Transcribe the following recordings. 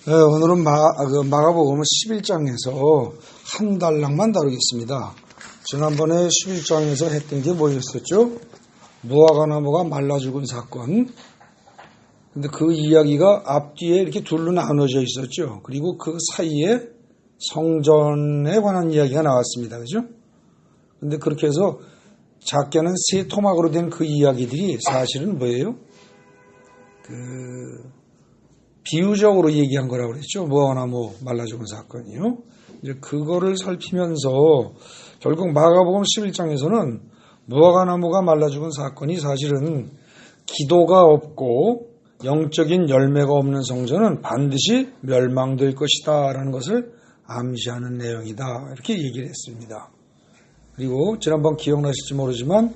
네, 오늘은 마가복음 11장에서 한 달락만 다루겠습니다. 지난번에 11장에서 했던 게 뭐였었죠? 무화과 나무가 말라 죽은 사건. 근데 그 이야기가 앞뒤에 이렇게 둘로 나눠져 있었죠. 그리고 그 사이에 성전에 관한 이야기가 나왔습니다. 그죠? 근데 그렇게 해서 작게는 세 토막으로 된 그 이야기들이 사실은 뭐예요? 비유적으로 얘기한 거라고 그랬죠. 무화과나무 말라 죽은 사건이요. 이제 그거를 살피면서 결국 마가복음 11장에서는 무화과나무가 말라 죽은 사건이 사실은 기도가 없고 영적인 열매가 없는 성전은 반드시 멸망될 것이다 라는 것을 암시하는 내용이다. 이렇게 얘기를 했습니다. 그리고 지난번 기억나실지 모르지만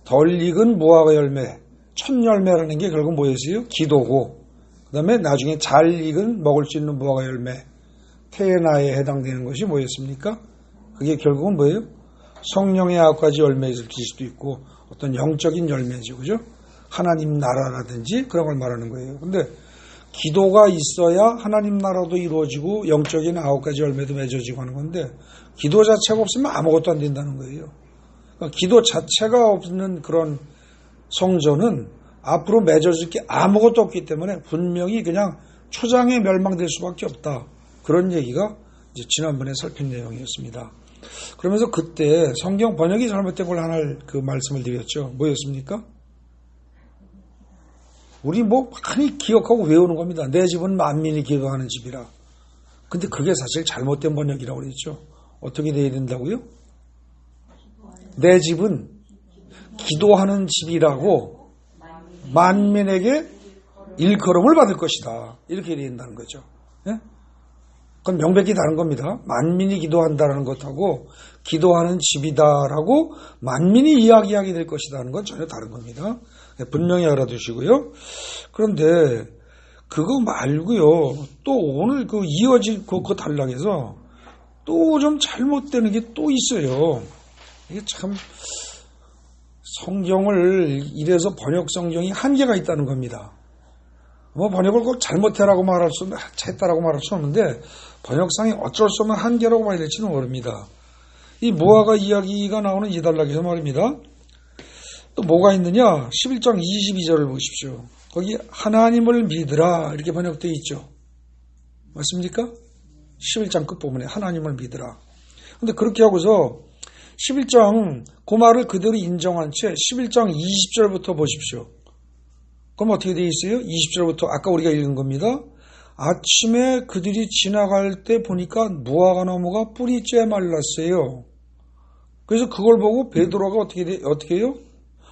덜 익은 무화과 열매, 첫 열매라는 게 결국 뭐였어요? 기도고, 그 다음에 나중에 잘 익은 먹을 수 있는 무화과 열매, 테나에 해당되는 것이 뭐였습니까? 그게 결국은 뭐예요? 성령의 9가지 열매일 수도 있고 어떤 영적인 열매죠. 그죠? 하나님 나라라든지 그런 걸 말하는 거예요. 근데 기도가 있어야 하나님 나라도 이루어지고 영적인 9가지 열매도 맺어지고 하는 건데 기도 자체가 없으면 아무것도 안 된다는 거예요. 그러니까 기도 자체가 없는 그런 성전은 앞으로 맺어질 게 아무것도 없기 때문에 분명히 그냥 초장에 멸망될 수밖에 없다. 그런 얘기가 이제 지난번에 살핀 내용이었습니다. 그러면서 그때 성경 번역이 잘못된 걸 하나 말씀을 드렸죠. 뭐였습니까? 우리 많이 기억하고 외우는 겁니다. 내 집은 만민이 기도하는 집이라. 근데 그게 사실 잘못된 번역이라고 그랬죠. 어떻게 돼야 된다고요? 내 집은 기도하는 집이라고 만민에게 일컬음을 받을 것이다. 이렇게 해야 된다는 거죠. 예? 그건 명백히 다른 겁니다. 만민이 기도한다는 것하고 기도하는 집이다라고 만민이 이야기하게 될 것이라는 건 전혀 다른 겁니다. 분명히 알아두시고요. 그런데 그거 말고요. 또 오늘 이어질 그 단락에서 또 좀 잘못되는 게 또 있어요. 이게 참 성경을 이래서 번역 성경이 한계가 있다는 겁니다. 번역을 꼭 잘못했다라고 말할 수 없는데 번역상이 어쩔 수 없는 한계라고 봐야 될지는 모릅니다. 이 무화과 이야기가 나오는 이 단락에서 말입니다. 또 뭐가 있느냐? 11장 22절을 보십시오. 거기 하나님을 믿으라 이렇게 번역되어 있죠. 맞습니까? 11장 끝부분에 하나님을 믿으라. 근데 그렇게 하고서 11장 그 말을 그대로 인정한 채 11장 20절부터 보십시오. 그럼 어떻게 되어 있어요? 20절부터 아까 우리가 읽은 겁니다. 아침에 그들이 지나갈 때 보니까 무화과 나무가 뿌리째 말랐어요. 그래서 그걸 보고 베드로가 어떻게 해요?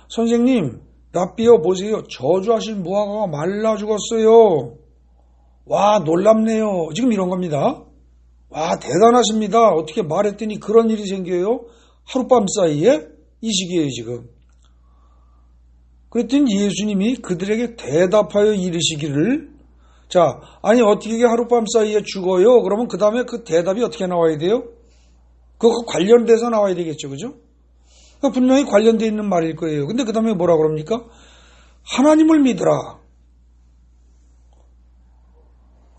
선생님, 랍비여 보세요. 저주하신 무화과가 말라 죽었어요. 와, 놀랍네요. 지금 이런 겁니다. 와, 대단하십니다. 어떻게 말했더니 그런 일이 생겨요? 하룻밤 사이에? 이 시기에요, 지금. 그랬더니 예수님이 그들에게 대답하여 이르시기를, 자, 아니, 어떻게 하룻밤 사이에 죽어요? 그러면 그 다음에 그 대답이 어떻게 나와야 돼요? 그거 관련돼서 나와야 되겠죠, 그죠? 분명히 관련되어 있는 말일 거예요. 근데 그 다음에 뭐라 그럽니까? 하나님을 믿으라.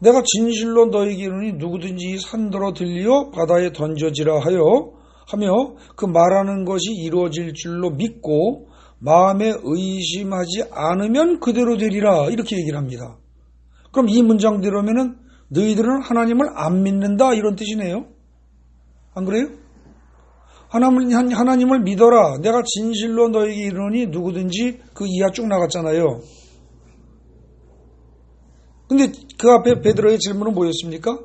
내가 진실로 너에게 이르노니 누구든지 산더러 들려 바다에 던져지라 하며 그 말하는 것이 이루어질 줄로 믿고 마음에 의심하지 않으면 그대로 되리라. 이렇게 얘기를 합니다. 그럼 이 문장대로면은 너희들은 하나님을 안 믿는다 이런 뜻이네요. 안 그래요? 하나님을 믿어라. 내가 진실로 너에게 이르노니 누구든지 그 이하 쭉 나갔잖아요. 근데 그 앞에 베드로의 질문은 뭐였습니까?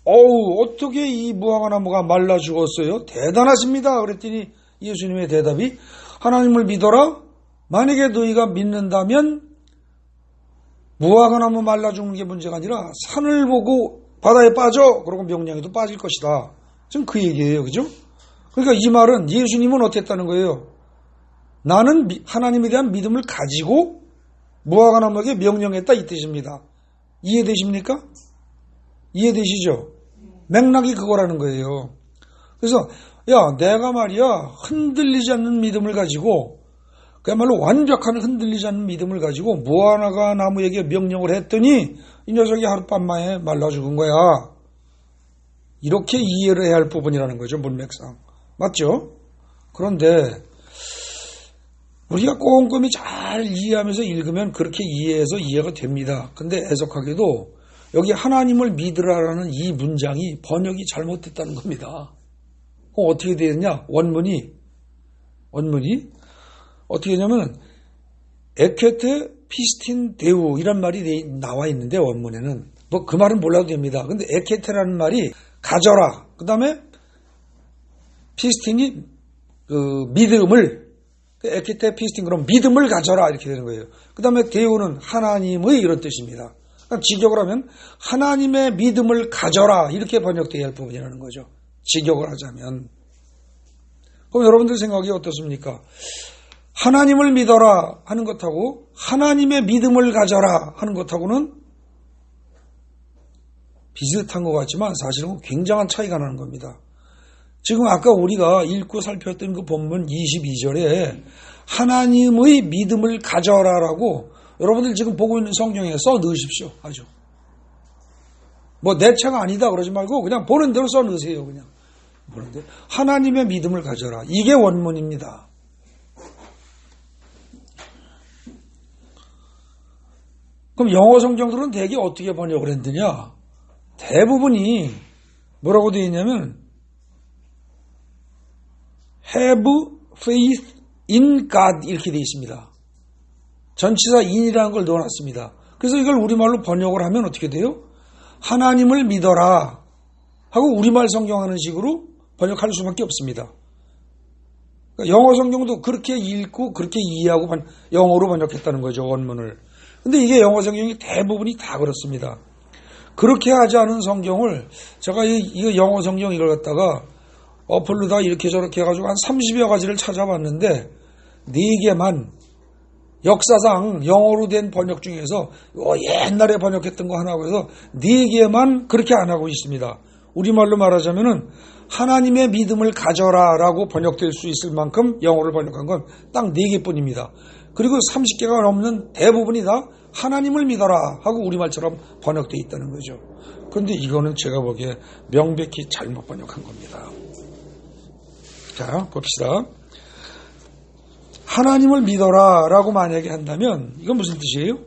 어떻게 이 무화과 나무가 말라 죽었어요? 대단하십니다. 그랬더니 예수님의 대답이 하나님을 믿어라. 만약에 너희가 믿는다면 무화과 나무 말라 죽는 게 문제가 아니라 산을 보고 바다에 빠져. 그러고 명령에도 빠질 것이다. 지금 그 얘기예요. 그죠? 그러니까 이 말은 예수님은 어땠다는 거예요? 나는 하나님에 대한 믿음을 가지고 무화과 나무에게 명령했다 이 뜻입니다. 이해되십니까? 이해되시죠? 맥락이 그거라는 거예요. 그래서 내가 말이야 흔들리지 않는 믿음을 가지고 그야말로 완벽한 흔들리지 않는 믿음을 가지고 무화과가 나무에게 명령을 했더니 이 녀석이 하룻밤 만에 말라 죽은 거야. 이렇게 이해를 해야 할 부분이라는 거죠. 문맥상. 맞죠? 그런데 우리가 꼼꼼히 잘 이해하면서 읽으면 그렇게 이해해서 이해가 됩니다. 근데 애석하게도 여기 하나님을 믿으라라는 이 문장이 번역이 잘못됐다는 겁니다. 그럼 어떻게 되었냐? 원문이 어떻게 되냐면 에케테 피스틴 데우 이란 말이 나와 있는데 원문에는 뭐 그 말은 몰라도 됩니다. 근데 에케테라는 말이 가져라. 그 다음에 피스틴이 그 믿음을 에케테 피스틴 그럼 믿음을 가져라 이렇게 되는 거예요. 그 다음에 데우는 하나님의 이런 뜻입니다. 그러니까 직역을 하면 하나님의 믿음을 가져라 이렇게 번역되어야 할 부분이라는 거죠. 직역을 하자면. 그럼 여러분들 생각이 어떻습니까? 하나님을 믿어라 하는 것하고 하나님의 믿음을 가져라 하는 것하고는 비슷한 것 같지만 사실은 굉장한 차이가 나는 겁니다. 지금 아까 우리가 읽고 살폈던 그 본문 22절에 하나님의 믿음을 가져라라고 여러분들 지금 보고 있는 성경에 써 넣으십시오. 아주. 뭐 내 차가 아니다 그러지 말고 그냥 보는 대로 써 넣으세요. 그냥. 보는데 하나님의 믿음을 가져라. 이게 원문입니다. 그럼 영어 성경들은 대개 어떻게 번역을 했느냐? 대부분이 뭐라고 되어 있냐면 have faith in God 이렇게 되어 있습니다. 전치사 in이라는 걸 넣어놨습니다. 그래서 이걸 우리말로 번역을 하면 어떻게 돼요? 하나님을 믿어라 하고 우리말 성경하는 식으로 번역할 수밖에 없습니다. 그러니까 영어 성경도 그렇게 읽고 그렇게 이해하고 영어로 번역했다는 거죠. 원문을. 근데 이게 영어 성경이 대부분이 다 그렇습니다. 그렇게 하지 않은 성경을 제가 이 영어 성경 이걸 갖다가 어플로 다 이렇게 저렇게 해가지고 한 30여 가지를 찾아봤는데 4개만 역사상 영어로 된 번역 중에서 옛날에 번역했던 거 하나고 해서 4개만 그렇게 안 하고 있습니다. 우리말로 말하자면은 하나님의 믿음을 가져라라고 번역될 수 있을 만큼 영어를 번역한 건 딱 4개뿐입니다. 그리고 30개가 넘는 대부분이 다 하나님을 믿어라 하고 우리말처럼 번역되어 있다는 거죠. 그런데 이거는 제가 보기에 명백히 잘못 번역한 겁니다. 자, 봅시다. 하나님을 믿어라 라고 만약에 한다면 이건 무슨 뜻이에요?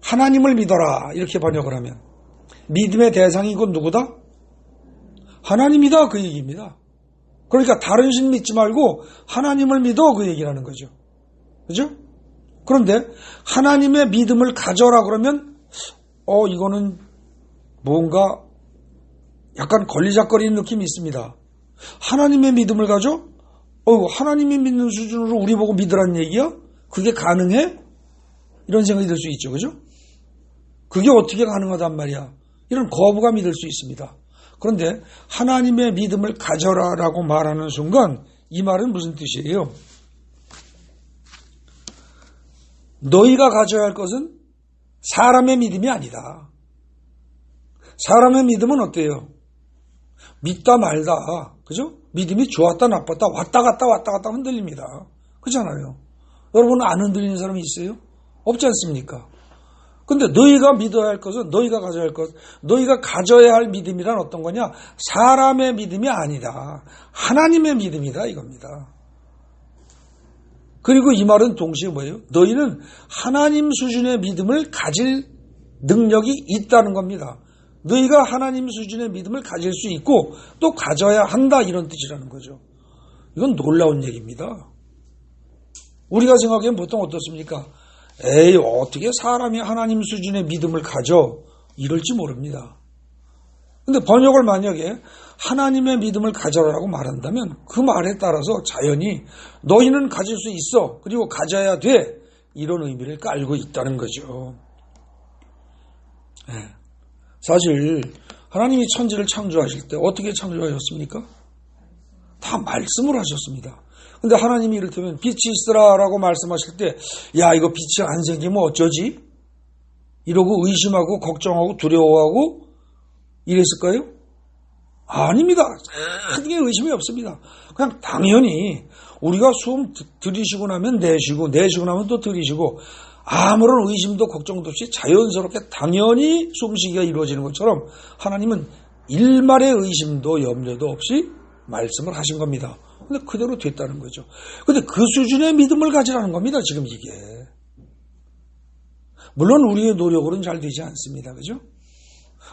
하나님을 믿어라 이렇게 번역을 하면 믿음의 대상이 이건 누구다? 하나님이다 그 얘기입니다. 그러니까 다른 신 믿지 말고 하나님을 믿어 그 얘기라는 거죠. 그죠? 그런데 하나님의 믿음을 가져라 그러면 이거는 뭔가 약간 걸리적거리는 느낌이 있습니다. 하나님의 믿음을 가져? 하나님이 믿는 수준으로 우리 보고 믿으라는 얘기야? 그게 가능해? 이런 생각이 들 수 있죠. 그죠? 그게 어떻게 가능하단 말이야? 이런 거부감이 들 수 있습니다. 그런데 하나님의 믿음을 가져라라고 말하는 순간 이 말은 무슨 뜻이에요? 너희가 가져야 할 것은 사람의 믿음이 아니다. 사람의 믿음은 어때요? 믿다 말다. 그죠? 믿음이 좋았다 나빴다 왔다 갔다 흔들립니다. 그렇잖아요. 여러분 안 흔들리는 사람이 있어요? 없지 않습니까? 근데 너희가 믿어야 할 것은 너희가 가져야 할 것, 너희가 가져야 할 믿음이란 어떤 거냐? 사람의 믿음이 아니다. 하나님의 믿음이다 이겁니다. 그리고 이 말은 동시에 뭐예요? 너희는 하나님 수준의 믿음을 가질 능력이 있다는 겁니다. 너희가 하나님 수준의 믿음을 가질 수 있고 또 가져야 한다 이런 뜻이라는 거죠. 이건 놀라운 얘기입니다. 우리가 생각하기엔 보통 어떻습니까? 에이 어떻게 사람이 하나님 수준의 믿음을 가져? 이럴지 모릅니다. 근데 번역을 만약에 하나님의 믿음을 가져라라고 말한다면 그 말에 따라서 자연히 너희는 가질 수 있어. 그리고 가져야 돼. 이런 의미를 깔고 있다는 거죠. 네. 사실 하나님이 천지를 창조하실 때 어떻게 창조하셨습니까? 다 말씀을 하셨습니다. 근데 하나님이 이를테면 빛이 있으라라고 말씀하실 때 야 이거 빛이 안 생기면 어쩌지? 이러고 의심하고 걱정하고 두려워하고 이랬을까요? 아닙니다. 크게 의심이 없습니다. 그냥 당연히 우리가 숨 들이쉬고 나면 내쉬고 나면 또 들이쉬고 아무런 의심도 걱정도 없이 자연스럽게 당연히 숨쉬기가 이루어지는 것처럼 하나님은 일말의 의심도 염려도 없이 말씀을 하신 겁니다. 근데 그대로 됐다는 거죠. 근데 그 수준의 믿음을 가지라는 겁니다. 지금 이게. 물론 우리의 노력으로는 잘 되지 않습니다. 그죠?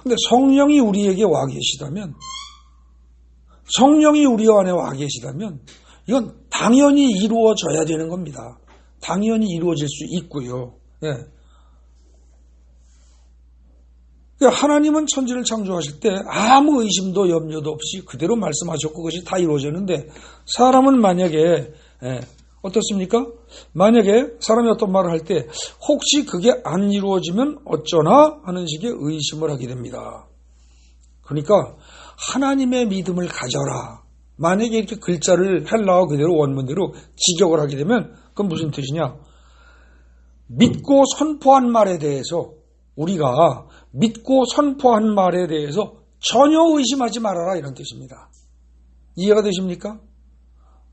근데 성령이 우리에게 와 계시다면, 성령이 우리 안에 와 계시다면 이건 당연히 이루어져야 되는 겁니다. 당연히 이루어질 수 있고요. 예. 하나님은 천지를 창조하실 때 아무 의심도 염려도 없이 그대로 말씀하셨고 그것이 다 이루어졌는데 사람은 만약에 어떻습니까? 만약에 사람이 어떤 말을 할 때 혹시 그게 안 이루어지면 어쩌나 하는 식의 의심을 하게 됩니다. 그러니까 하나님의 믿음을 가져라. 만약에 이렇게 글자를 헬라어 그대로 원문대로 직역을 하게 되면 그건 무슨 뜻이냐? 믿고 선포한 말에 대해서 우리가 믿고 선포한 말에 대해서 전혀 의심하지 말아라 이런 뜻입니다. 이해가 되십니까?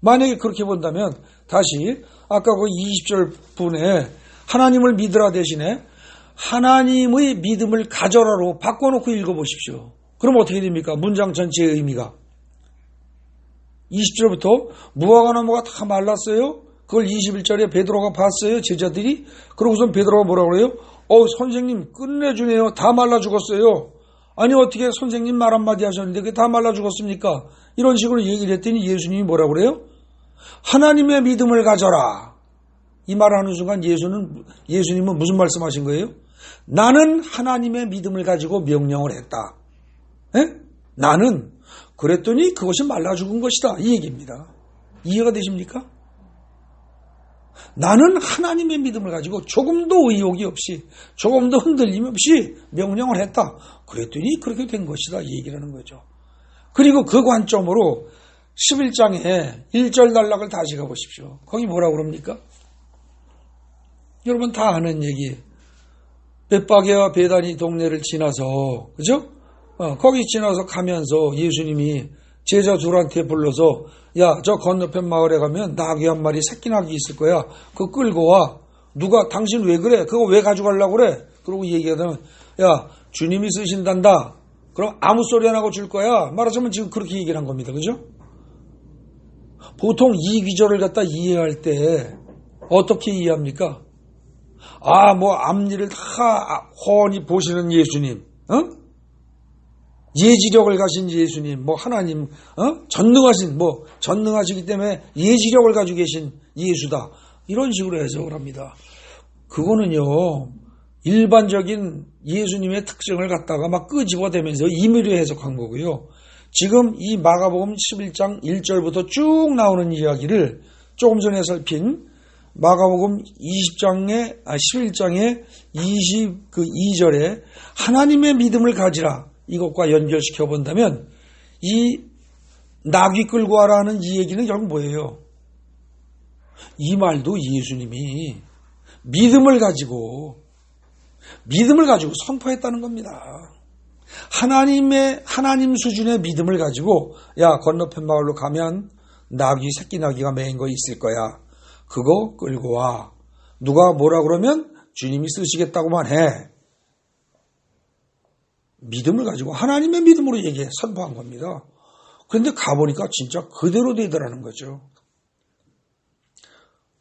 만약에 그렇게 본다면 다시 아까 그 20절 분에 하나님을 믿으라 대신에 하나님의 믿음을 가져라로 바꿔놓고 읽어보십시오. 그럼 어떻게 됩니까? 문장 전체의 의미가 20절부터 무화과 나무가 다 말랐어요. 그걸 21절에 베드로가 봤어요. 제자들이. 그러고선 베드로가 뭐라고 그래요? 선생님 끝내주네요. 다 말라 죽었어요. 아니 어떻게 선생님 말 한마디 하셨는데 그게 다 말라 죽었습니까? 이런 식으로 얘기를 했더니 예수님이 뭐라고 그래요? 하나님의 믿음을 가져라. 이 말을 하는 순간 예수님은 무슨 말씀하신 거예요? 나는 하나님의 믿음을 가지고 명령을 했다. 에? 나는 그랬더니 그것이 말라 죽은 것이다. 이 얘기입니다. 이해가 되십니까? 나는 하나님의 믿음을 가지고 조금도 의혹이 없이 조금도 흔들림 없이 명령을 했다. 그랬더니 그렇게 된 것이다. 이 얘기라는 거죠. 그리고 그 관점으로 11장에 1절 단락을 다시 가보십시오. 거기 뭐라고 그럽니까? 여러분 다 아는 얘기. 벳바게와 베다니 동네를 지나서 그죠? 거기 지나서 가면서 예수님이 제자 둘한테 불러서 야, 저 건너편 마을에 가면 나귀 한 마리 새끼 나귀 있을 거야. 그거 끌고 와. 누가 당신 왜 그래? 그거 왜 가져가려고 그래? 그러고 얘기하면 야, 주님이 쓰신단다. 그럼 아무 소리 안 하고 줄 거야. 말하자면 지금 그렇게 얘기를 한 겁니다. 그죠? 보통 이 기절을 갖다 이해할 때 어떻게 이해합니까? 뭐 앞일을 다 훤히 보시는 예수님, 예지력을 가신 예수님, 하나님, 전능하시기 때문에 예지력을 가지고 계신 예수다. 이런 식으로 해석을 합니다. 그거는요, 일반적인 예수님의 특징을 갖다가 막 끄집어대면서 임의로 해석한 거고요. 지금 이 마가복음 11장 1절부터 쭉 나오는 이야기를 조금 전에 살핀 마가복음 11장의 22절에 하나님의 믿음을 가지라 이것과 연결시켜 본다면 이 나귀 끌고 와라는 이 얘기는 결국 뭐예요? 이 말도 예수님이 믿음을 가지고 선포했다는 겁니다. 하나님 수준의 믿음을 가지고 야, 건너편 마을로 가면 새끼 나귀가 매인 거 있을 거야. 그거 끌고 와. 누가 뭐라 그러면 주님이 쓰시겠다고만 해. 믿음을 가지고 하나님의 믿음으로 선포한 겁니다. 그런데 가보니까 진짜 그대로 되더라는 거죠.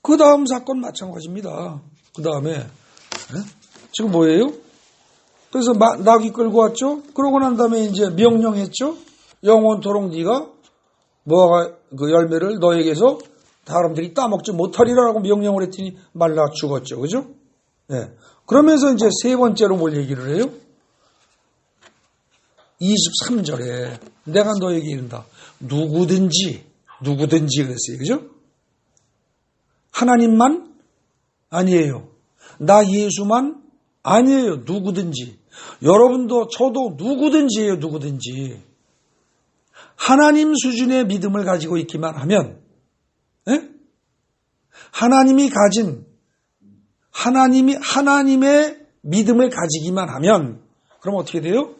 그 다음 사건 마찬가지입니다. 그 다음에 지금 뭐예요? 그래서 나귀 끌고 왔죠. 그러고 난 다음에 이제 명령했죠. 영원토록 네가 무화과 그 열매를 너에게서 사람들이 따먹지 못하리라고 명령을 했더니 말라 죽었죠. 그죠? 네. 그러면서 이제 세 번째로 뭘 얘기를 해요? 23절에 내가 너에게 이른다. 누구든지 그랬어요. 그죠? 하나님만 아니에요. 나 예수만 아니에요. 누구든지. 여러분도 저도 누구든지예요. 누구든지. 하나님 수준의 믿음을 가지고 있기만 하면 하나님이 가진 하나님의 믿음을 가지기만 하면 그럼 어떻게 돼요?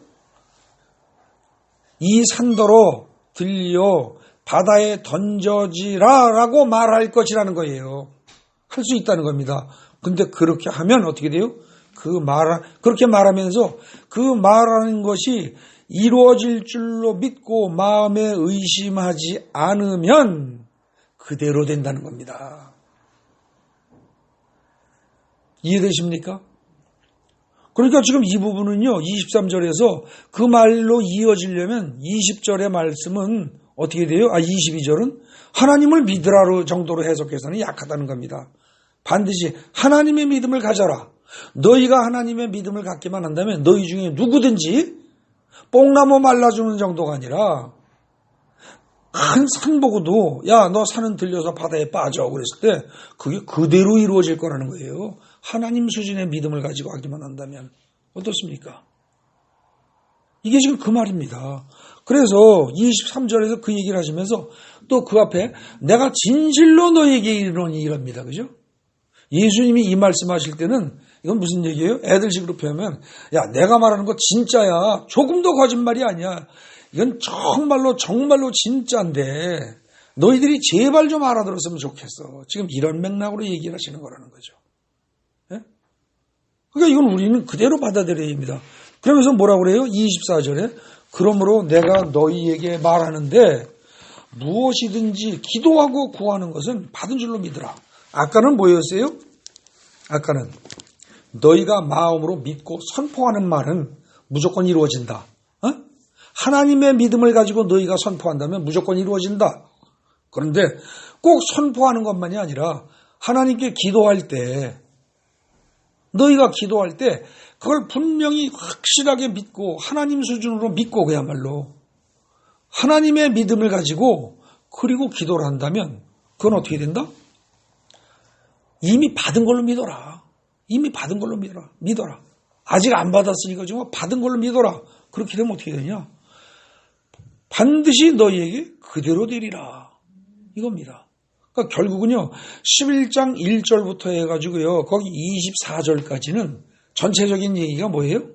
이 산더러 들려 바다에 던져지라라고 말할 것이라는 거예요. 할 수 있다는 겁니다. 근데 그렇게 하면 어떻게 돼요? 그렇게 말하면서 그 말하는 것이 이루어질 줄로 믿고 마음에 의심하지 않으면 그대로 된다는 겁니다. 이해되십니까? 그러니까 지금 이 부분은요, 23절에서 그 말로 이어지려면 20절의 말씀은 어떻게 돼요? 22절은 하나님을 믿으라로 정도로 해석해서는 약하다는 겁니다. 반드시 하나님의 믿음을 가져라. 너희가 하나님의 믿음을 갖기만 한다면 너희 중에 누구든지 뽕나무 말라주는 정도가 아니라 큰 산 보고도 야, 너 산은 들려서 바다에 빠져 그랬을 때 그게 그대로 이루어질 거라는 거예요. 하나님 수준의 믿음을 가지고 하기만 한다면 어떻습니까? 이게 지금 그 말입니다. 그래서 23절에서 그 얘기를 하시면서 또 그 앞에 내가 진실로 너에게 이르노니 이럽니다. 그죠? 예수님이 이 말씀하실 때는 이건 무슨 얘기예요? 애들식으로 표현하면 야, 내가 말하는 거 진짜야. 조금도 거짓말이 아니야. 이건 정말로 진짜인데 너희들이 제발 좀 알아들었으면 좋겠어. 지금 이런 맥락으로 얘기를 하시는 거라는 거죠. 네? 그러니까 이건 우리는 그대로 받아들여야 합니다. 그러면서 뭐라고 그래요? 24절에 그러므로 내가 너희에게 말하는데 무엇이든지 기도하고 구하는 것은 받은 줄로 믿으라. 아까는 뭐였어요? 아까는 너희가 마음으로 믿고 선포하는 말은 무조건 이루어진다. 하나님의 믿음을 가지고 너희가 선포한다면 무조건 이루어진다. 그런데 꼭 선포하는 것만이 아니라 하나님께 기도할 때 너희가 기도할 때 그걸 분명히 확실하게 믿고 하나님 수준으로 믿고 그야말로 하나님의 믿음을 가지고 그리고 기도를 한다면 그건 어떻게 된다? 이미 받은 걸로 믿어라. 이미 받은 걸로 믿어라. 아직 안 받았으니까 지금 받은 걸로 믿어라. 그렇게 되면 어떻게 되냐? 반드시 너희에게 그대로 되리라. 이겁니다. 그러니까 결국은요, 11장 1절부터 해가지고요, 거기 24절까지는 전체적인 얘기가 뭐예요?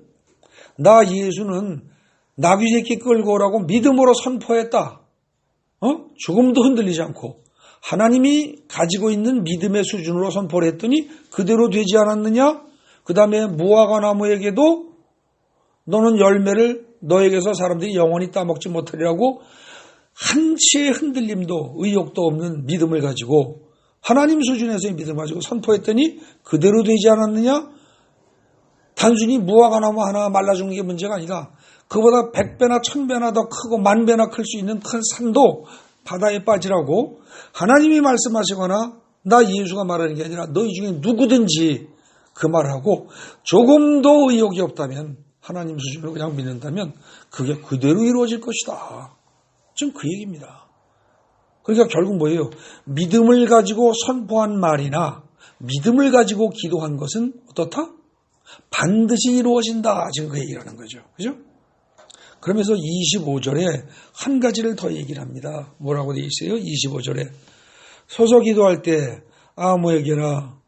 나 예수는 나귀 새끼 끌고 오라고 믿음으로 선포했다. 조금도 흔들리지 않고 하나님이 가지고 있는 믿음의 수준으로 선포를 했더니 그대로 되지 않았느냐? 그 다음에 무화과 나무에게도 너는 열매를 너에게서 사람들이 영원히 따먹지 못하리라고 한치의 흔들림도 의욕도 없는 믿음을 가지고 하나님 수준에서의 믿음을 가지고 선포했더니 그대로 되지 않았느냐? 단순히 무화과 나무 하나 말라주는 게 문제가 아니다. 그보다 100배나 1000배나 더 크고 10,000배나 클 수 있는 큰 산도 바다에 빠지라고 하나님이 말씀하시거나 나 예수가 말하는 게 아니라 너희 중에 누구든지 그 말하고 조금도 의욕이 없다면 하나님 수준으로 그냥 믿는다면 그게 그대로 이루어질 것이다. 지금 그 얘기입니다. 그러니까 결국 뭐예요? 믿음을 가지고 선포한 말이나 믿음을 가지고 기도한 것은 어떻다? 반드시 이루어진다. 지금 그 얘기를 하는 거죠. 그죠? 그러면서 25절에 한 가지를 더 얘기를 합니다. 뭐라고 되어 있어요? 25절에 서서 기도할 때 아무에게나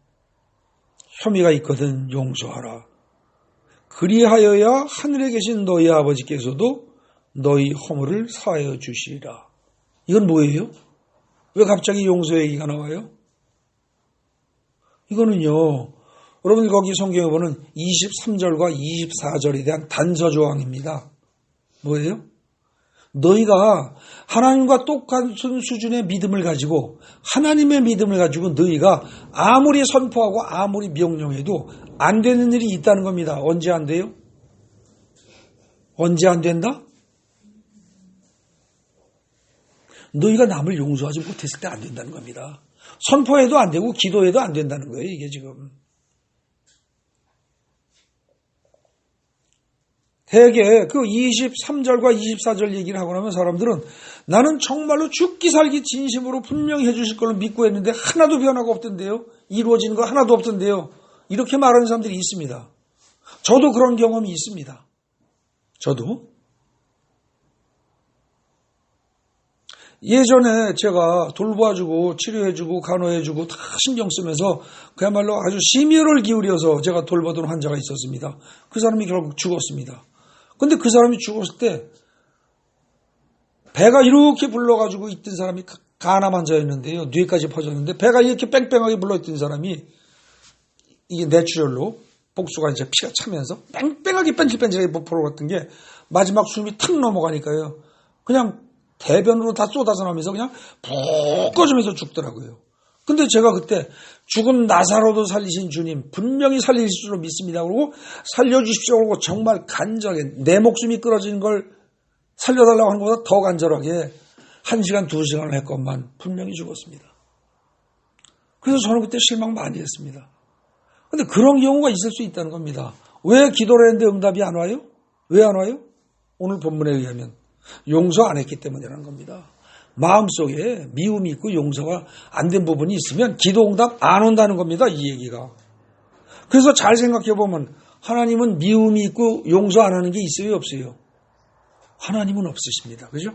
혐의가 있거든 용서하라. 그리하여야 하늘에 계신 너희 아버지께서도 너희 허물을 사하여 주시리라. 이건 뭐예요? 왜 갑자기 용서 얘기가 나와요? 이거는요, 여러분들 거기 성경에 보는 23절과 24절에 대한 단서 조항입니다. 뭐예요? 너희가 하나님과 똑같은 수준의 믿음을 가지고 하나님의 믿음을 가지고 너희가 아무리 선포하고 아무리 명령해도 안 되는 일이 있다는 겁니다. 언제 안 돼요? 언제 안 된다? 너희가 남을 용서하지 못했을 때 안 된다는 겁니다. 선포해도 안 되고 기도해도 안 된다는 거예요. 이게 지금. 대개 그 23절과 24절 얘기를 하고 나면 사람들은 나는 정말로 죽기 살기 진심으로 분명히 해주실 걸로 믿고 했는데 하나도 변화가 없던데요. 이루어지는 거 하나도 없던데요. 이렇게 말하는 사람들이 있습니다. 저도 그런 경험이 있습니다. 저도. 예전에 제가 돌봐주고 치료해주고 간호해주고 다 신경 쓰면서 그야말로 아주 심혈을 기울여서 제가 돌보던 환자가 있었습니다. 그 사람이 결국 죽었습니다. 근데 그 사람이 죽었을 때 배가 이렇게 불러가지고 있던 사람이 가남 환자였는데요. 뇌까지 퍼졌는데 배가 이렇게 뺑뺑하게 불러있던 사람이 이게 뇌출혈로 복수가 이제 피가 차면서 뺑뺑하게 뺀질뺀질하게 부풀어갔던 게 마지막 숨이 탁 넘어가니까요. 그냥 대변으로 다 쏟아져 나오면서 그냥 푹 꺼지면서 죽더라고요. 근데 제가 그때 죽은 나사로도 살리신 주님 분명히 살리실 줄로 믿습니다. 그러고 살려주십시오. 그러고 정말 간절하게 내 목숨이 끊어진 걸 살려달라고 하는 것보다 더 간절하게 1시간, 2시간을 했건만 분명히 죽었습니다. 그래서 저는 그때 실망 많이 했습니다. 근데 그런 경우가 있을 수 있다는 겁니다. 왜 기도를 했는데 응답이 안 와요? 왜 안 와요? 오늘 본문에 의하면 용서 안 했기 때문이라는 겁니다. 마음속에 미움이 있고 용서가 안 된 부분이 있으면 기도 응답 안 온다는 겁니다. 이 얘기가. 그래서 잘 생각해 보면 하나님은 미움이 있고 용서 안 하는 게 있어요? 없어요? 하나님은 없으십니다. 그죠?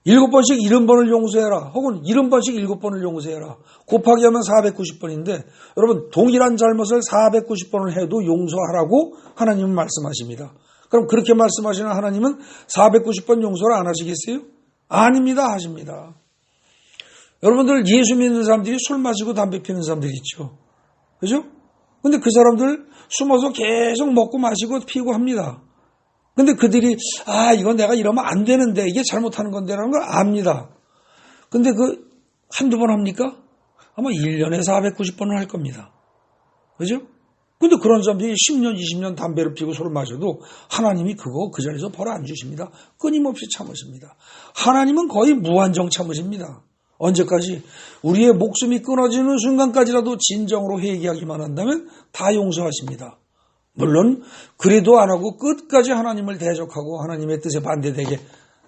7번씩 70번을 용서해라. 혹은 70번씩 7번을 용서해라. 곱하기 하면 490번인데 여러분 동일한 잘못을 490번을 해도 용서하라고 하나님은 말씀하십니다. 그럼 그렇게 말씀하시는 하나님은 490번 용서를 안 하시겠어요? 아닙니다. 하십니다. 여러분들 예수 믿는 사람들이 술 마시고 담배 피우는 사람들이 있죠. 그죠? 근데 그 사람들 숨어서 계속 먹고 마시고 피우고 합니다. 근데 그들이 이건 내가 이러면 안 되는데 이게 잘못하는 건데라는 걸 압니다. 근데 그 한두 번 합니까? 아마 1년에 490번을 할 겁니다. 그죠? 근데 그런 사람들이 10년, 20년 담배를 피우고 술을 마셔도 하나님이 그거 그 자리에서 벌 안 주십니다. 끊임없이 참으십니다. 하나님은 거의 무한정 참으십니다. 언제까지? 우리의 목숨이 끊어지는 순간까지라도 진정으로 회개하기만 한다면 다 용서하십니다. 물론 그래도 안 하고 끝까지 하나님을 대적하고 하나님의 뜻에 반대되게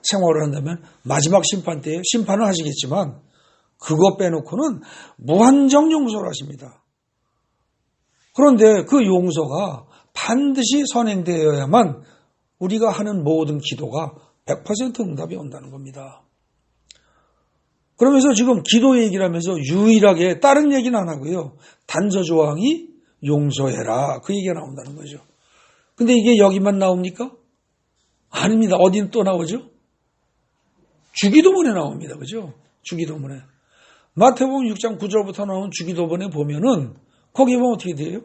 생활을 한다면 마지막 심판 때에 심판을 하시겠지만 그거 빼놓고는 무한정 용서를 하십니다. 그런데 그 용서가 반드시 선행되어야만 우리가 하는 모든 기도가 100% 응답이 온다는 겁니다. 그러면서 지금 기도 얘기를 하면서 유일하게 다른 얘기는 안 하고요. 단서조항이 용서해라. 그 얘기가 나온다는 거죠. 근데 이게 여기만 나옵니까? 아닙니다. 어디는 또 나오죠? 주기도문에 나옵니다. 그죠? 주기도문에. 마태복음 6장 9절부터 나온 주기도문에 보면은 거기 보면 어떻게 돼요?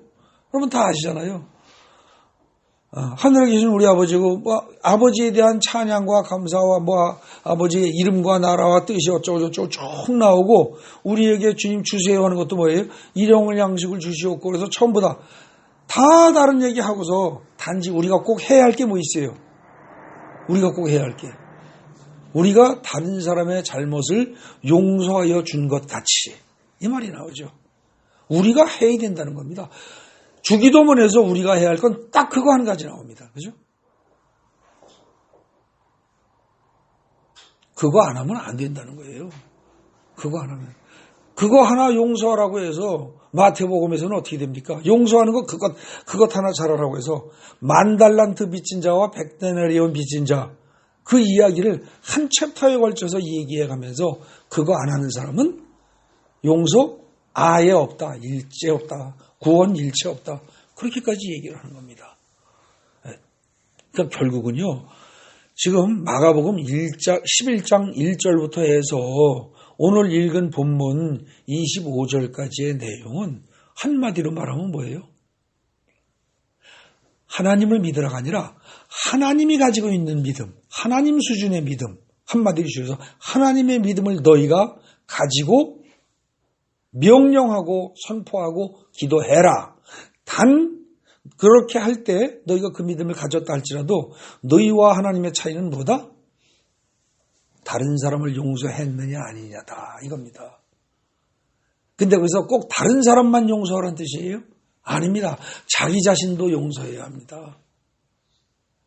여러분 다 아시잖아요. 하늘에 계신 우리 아버지고 아버지에 대한 찬양과 감사와 아버지의 이름과 나라와 뜻이 어쩌고저쩌고 쭉 나오고 우리에게 주님 주세요 하는 것도 뭐예요? 일용할 양식을 주시옵고 그래서 전부 다 다른 얘기하고서 단지 우리가 꼭 해야 할 게 뭐 있어요? 우리가 꼭 해야 할 게. 우리가 다른 사람의 잘못을 용서하여 준 것 같이 이 말이 나오죠. 우리가 해야 된다는 겁니다. 주기도문에서 우리가 해야 할 건 딱 그거 한 가지 나옵니다. 그죠? 그거 안 하면 안 된다는 거예요. 그거 안 하면. 그거 하나 용서하라고 해서 마태복음에서는 어떻게 됩니까? 용서하는 거 그것 하나 잘하라고 해서 10,000달란트 빚진 자와 100데나리온 빚진 자 그 이야기를 한 챕터에 걸쳐서 얘기해 가면서 그거 안 하는 사람은 용서 아예 없다. 일체 없다. 구원 일체 없다. 그렇게까지 얘기를 하는 겁니다. 그러니까 결국은요. 지금 마가복음 11장 1절부터 해서 오늘 읽은 본문 25절까지의 내용은 한마디로 말하면 뭐예요? 하나님을 믿으라가 아니라 하나님이 가지고 있는 믿음, 하나님 수준의 믿음, 한마디로 주셔서 하나님의 믿음을 너희가 가지고 명령하고 선포하고 기도해라. 단 그렇게 할 때 너희가 그 믿음을 가졌다 할지라도 너희와 하나님의 차이는 뭐다? 다른 사람을 용서했느냐 아니냐다 이겁니다. 근데 거기서 꼭 다른 사람만 용서하라는 뜻이에요? 아닙니다. 자기 자신도 용서해야 합니다.